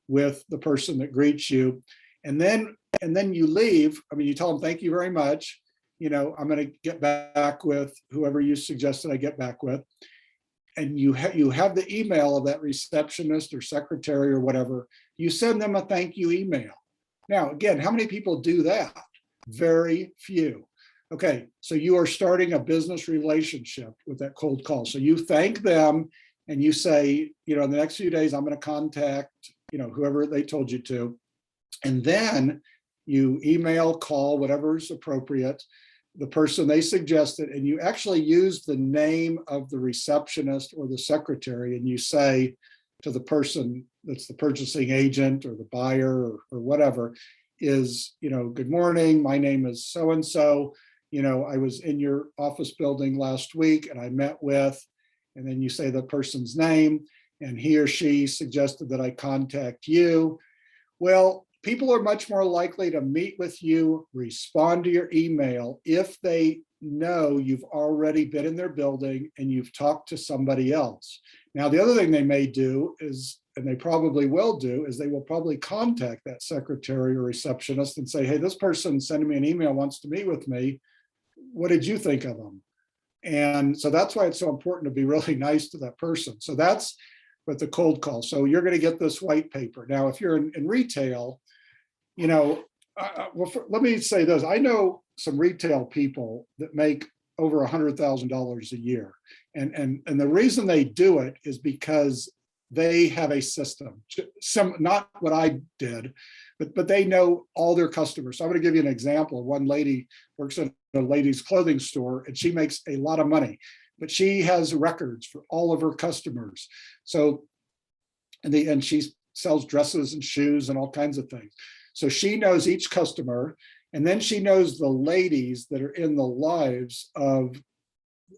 with the person that greets you. And then you leave. I mean, you tell them, thank you very much. I'm going to get back with whoever you suggested I get back with. And you have the email of that receptionist or secretary or whatever. You send them a thank you email. Now, again, how many people do that? Very few. Okay, so you are starting a business relationship with that cold call. So you thank them and you say, in the next few days, I'm going to contact, whoever they told you to. And then you email, call, whatever is appropriate, the person they suggested, and you actually use the name of the receptionist or the secretary, and you say to the person that's the purchasing agent or the buyer or whatever, is, good morning, my name is so-and-so, I was in your office building last week and I met with, and then you say the person's name, and he or she suggested that I contact you. Well, people are much more likely to meet with you, respond to your email, if they know you've already been in their building and you've talked to somebody else. Now, the other thing they may do is, and they probably will do, is they will probably contact that secretary or receptionist and say, hey, this person sending me an email wants to meet with me. What did you think of them? And so that's why it's so important to be really nice to that person. So that's with the cold call. So you're going to get this white paper. Now, if you're in retail, let me say this. I know some retail people that make over $100,000 a year. And the reason they do it is because they have a system, not what I did, but they know all their customers. So I'm going to give you an example. One lady works at a ladies' clothing store, and she makes a lot of money, but she has records for all of her customers. So, and she sells dresses and shoes and all kinds of things. So she knows each customer, and then she knows the ladies that are in the lives of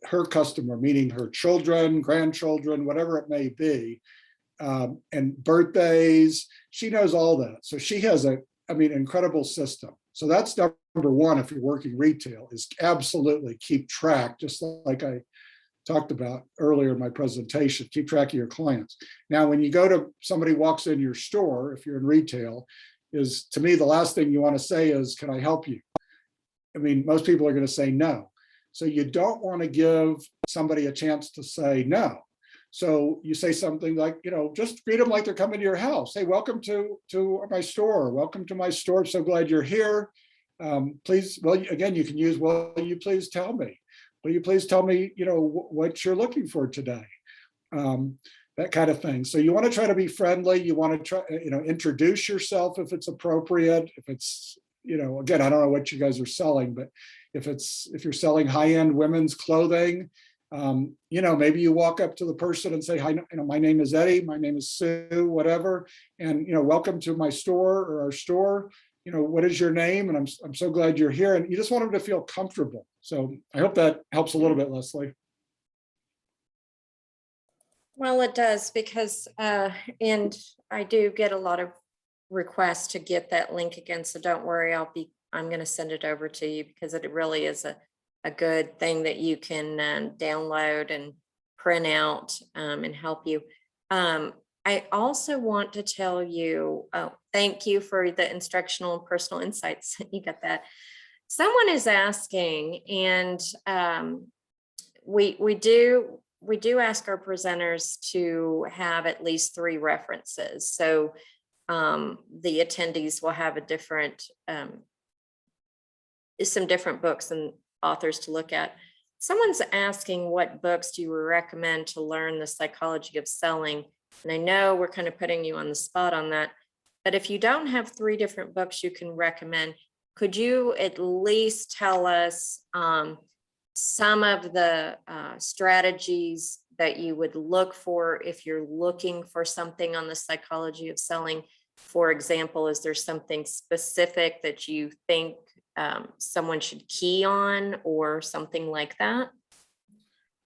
her customer, meaning her children, grandchildren, whatever it may be, and birthdays. She knows all that. So she has incredible system. So that's number one. If you're working retail, is absolutely keep track, just like I talked about earlier in my presentation, keep track of your clients. Now, when you go to somebody walks in your store, if you're in retail, is, to me, the last thing you want to say is, can I help you? I mean, most people are going to say no. So you don't want to give somebody a chance to say no. So you say something like, just greet them like they're coming to your house. Hey, welcome to my store. Welcome to my store. I'm so glad you're here. Please, well, again, you can use, will you please tell me? Will you please tell me, what you're looking for today? That kind of thing. So you want to try to be friendly. You want to try, introduce yourself if it's appropriate. If it's, again, I don't know what you guys are selling, but if you're selling high-end women's clothing, maybe you walk up to the person and say, hi, my name is Eddie, my name is Sue, whatever, and welcome to my store or our store. What is your name? And I'm so glad you're here. And you just want them to feel comfortable. So I hope that helps a little bit, Leslie. Well, it does, because and I do get a lot of requests to get that link again. So don't worry, I'm going to send it over to you, because it really is a good thing that you can download and print out and help you. I also want to tell you, oh, thank you for the instructional and personal insights. You got that. Someone is asking, and we do ask our presenters to have at least 3 references. So the attendees will have a different, some different books and authors to look at. Someone's asking, what books do you recommend to learn the psychology of selling? And I know we're kind of putting you on the spot on that, but if you don't have 3 different books you can recommend, could you at least tell us some of the strategies that you would look for if you're looking for something on the psychology of selling? For example, is there something specific that you think someone should key on or something like that?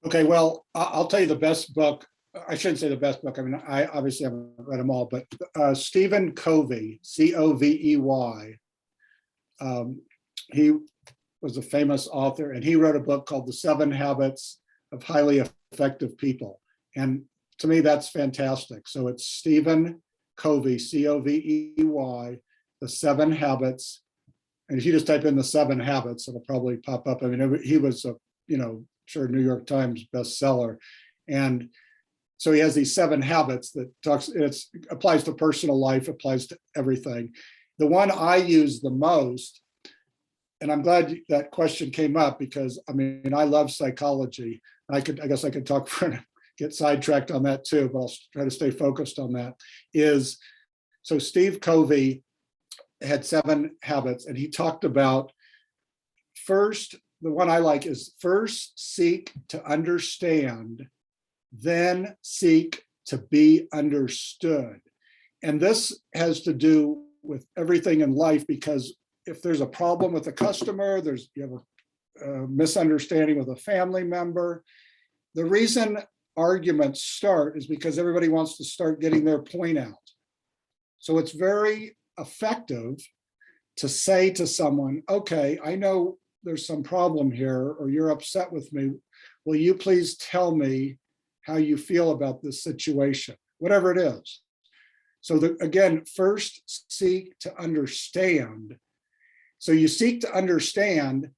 Okay, well, I'll tell you the best book. I shouldn't say the best book. I mean, I obviously haven't read them all, but Stephen Covey, Covey. He was a famous author, and he wrote a book called The 7 Habits of Highly Effective People. And to me, that's fantastic. So it's Stephen Covey, Covey, The 7 Habits. And if you just type in The 7 Habits, it'll probably pop up. I mean, he was a, sure, New York Times bestseller. And so he has these 7 habits that applies to personal life, applies to everything. The one I use the most, and I'm glad that question came up because I mean, I love psychology. I guess I could talk get sidetracked on that too, but I'll try to stay focused on that. So Steve Covey had 7 habits, and he talked about first, the one I like is first seek to understand, then seek to be understood. And this has to do with everything in life, because if there's a problem with a customer, you have a misunderstanding with a family member, the reason arguments start is because everybody wants to start getting their point out. So it's very effective to say to someone, okay, I know there's some problem here, or you're upset with me. Will you please tell me how you feel about this situation, whatever it is? So again, first seek to understand. So you seek to understand,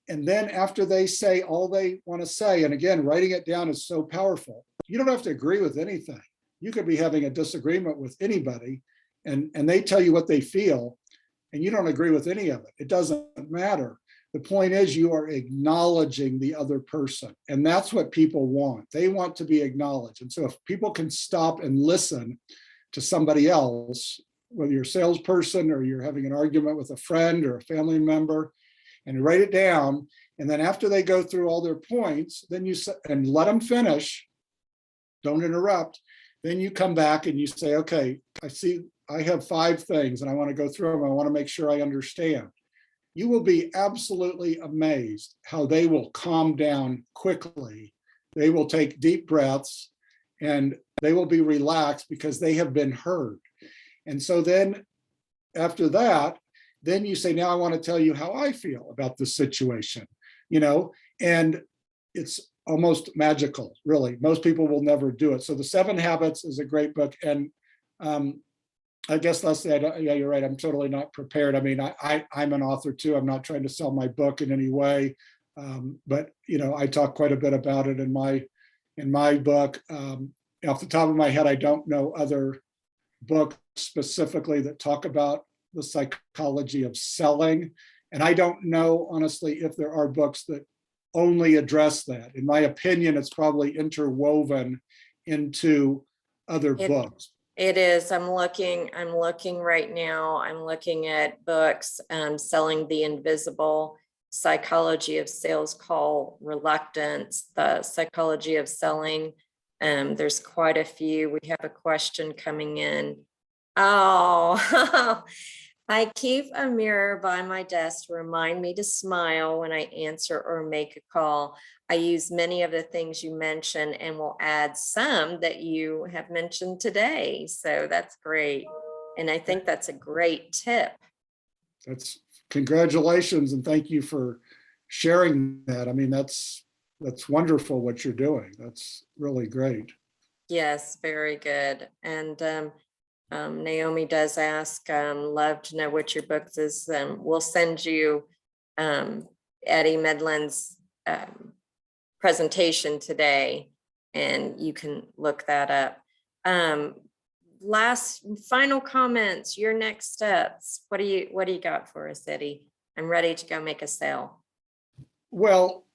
and then after they say all they want to say, and again, writing it down is so powerful. You don't have to agree with anything. You could be having a disagreement with anybody, and they tell you what they feel, and you don't agree with any of it. It doesn't matter. The point is you are acknowledging the other person, and that's what people want. They want to be acknowledged. And so if people can stop and listen to somebody else, whether you're a salesperson or you're having an argument with a friend or a family member, and write it down, and then after they go through all their points, then you and let them finish, don't interrupt, then you come back and you say, okay, I see I have 5 things and I want to go through them. I want to make sure I understand. You will be absolutely amazed how they will calm down quickly. They will take deep breaths and they will be relaxed because they have been heard. And so then after that, then you say, now I want to tell you how I feel about this situation, and it's almost magical, really. Most people will never do it. So The 7 Habits is a great book. And I guess Leslie, yeah, you're right. I'm totally not prepared. I mean, I'm an author too. I'm not trying to sell my book in any way. But, I talk quite a bit about it in my book. Off the top of my head, I don't know other books specifically that talk about the psychology of selling. And I don't know, honestly, if there are books that only address that. In my opinion, it's probably interwoven into other books. It is. I'm looking right now. I'm looking at books, Selling the Invisible, Psychology of Sales Call Reluctance, The Psychology of Selling. There's quite a few. We have a question coming in. Oh, I keep a mirror by my desk to remind me to smile when I answer or make a call. I use many of the things you mentioned and will add some that you have mentioned today. So that's great. And I think that's a great tip. That's congratulations. And thank you for sharing that. I mean, that's wonderful what you're doing. That's really great. Yes, very good. And Naomi does ask, love to know what your books is. We'll send you Eddy Mindlin's presentation today, and you can look that up. Last final comments, your next steps. What do you got for us, Eddy? I'm ready to go make a sale. Well,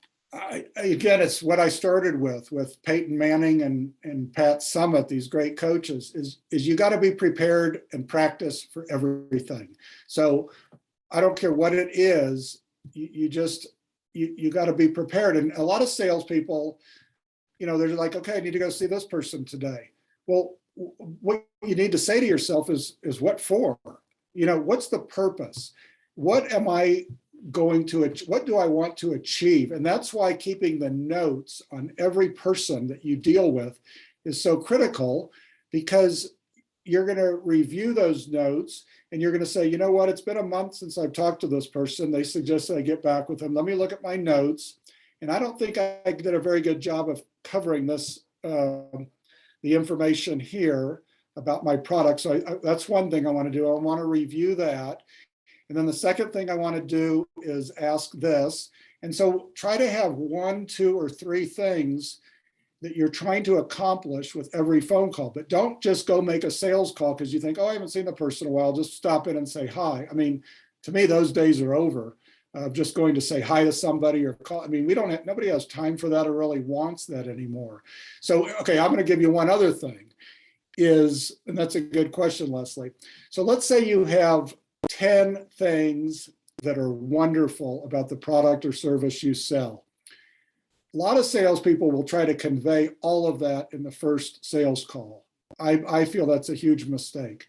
again, it's what I started with Peyton Manning and Pat Summitt, these great coaches, is you got to be prepared and practice for everything. So I don't care what it is, you got to be prepared. And a lot of salespeople, they're like, okay, I need to go see this person today. Well, what you need to say to yourself is what for? What's the purpose? What do I want to achieve? And that's why keeping the notes on every person that you deal with is so critical, because you're going to review those notes and you're going to say, you know what, it's been a month since I've talked to this person. They suggested I get back with them. Let me look at my notes. And I don't think I did a very good job of covering this, the information here about my product. So that's one thing I want to do. I want to review that. And then the second thing I want to do is ask this. And so try to have 1, 2, or 3 things that you're trying to accomplish with every phone call. But don't just go make a sales call because you think, oh, I haven't seen the person in a while. Just stop in and say hi. I mean, to me, those days are over. Just going to say hi to somebody or call. I mean, nobody has time for that or really wants that anymore. So, okay, I'm going to give you one other thing and that's a good question, Leslie. So let's say you have 10 things that are wonderful about the product or service you sell. A lot of salespeople will try to convey all of that in the first sales call. I feel that's a huge mistake.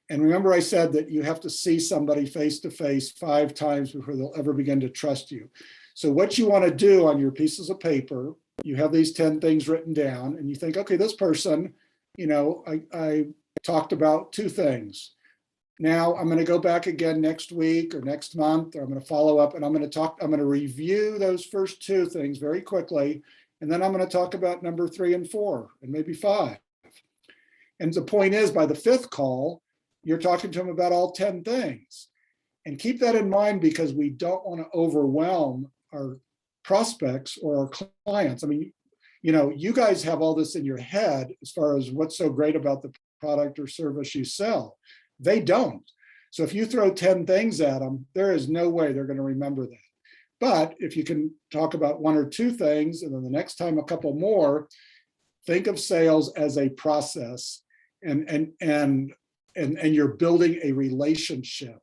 And remember I said that you have to see somebody face to face 5 times before they'll ever begin to trust you. So what you want to do on your pieces of paper, you have these 10 things written down and you think, okay, this person, I talked about 2 things. Now I'm going to go back again next week or next month, or I'm going to follow up and I'm going to review those first 2 things very quickly. And then I'm going to talk about number 3 and 4 and maybe 5. And the point is, by the 5th call, you're talking to them about all 10 things. And keep that in mind, because we don't want to overwhelm our prospects or our clients. I mean, you guys have all this in your head as far as what's so great about the product or service you sell. They don't. So if you throw 10 things at them, there is no way they're going to remember that. But if you can talk about 1 or 2 things, and then the next time a couple more, think of sales as a process, and you're building a relationship.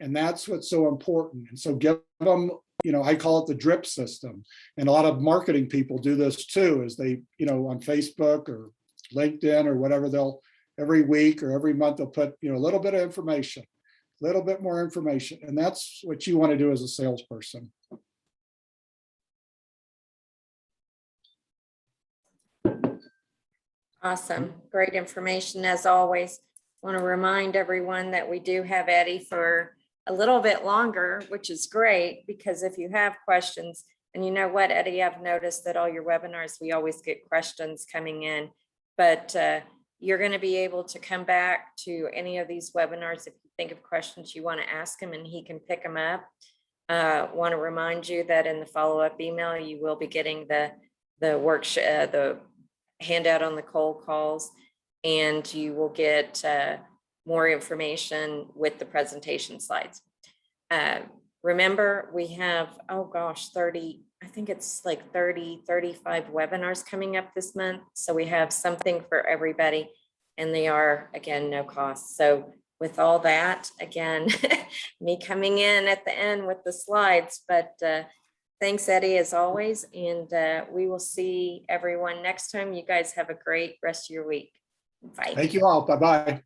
And that's what's so important. And so give them, I call it the drip system. And a lot of marketing people do this too, is they, on Facebook or LinkedIn or whatever, they'll every week or every month, they'll put, a little bit of information, a little bit more information. And that's what you want to do as a salesperson. Awesome. Great information as always. Want to remind everyone that we do have Eddy for a little bit longer, which is great, because if you have questions, and you know what, Eddy, I've noticed that all your webinars, we always get questions coming in, but you're going to be able to come back to any of these webinars if you think of questions you want to ask him, and he can pick them up. Want to remind you that in the follow-up email, you will be getting the the handout on the cold calls, and you will get more information with the presentation slides. Remember, we have, oh gosh, 30, I think it's like 30, 35 webinars coming up this month. So we have something for everybody, and they are, again, no cost. So with all that, again, me coming in at the end with the slides, but thanks, Eddy, as always. And we will see everyone next time. You guys have a great rest of your week. Bye. Thank you all. Bye-bye.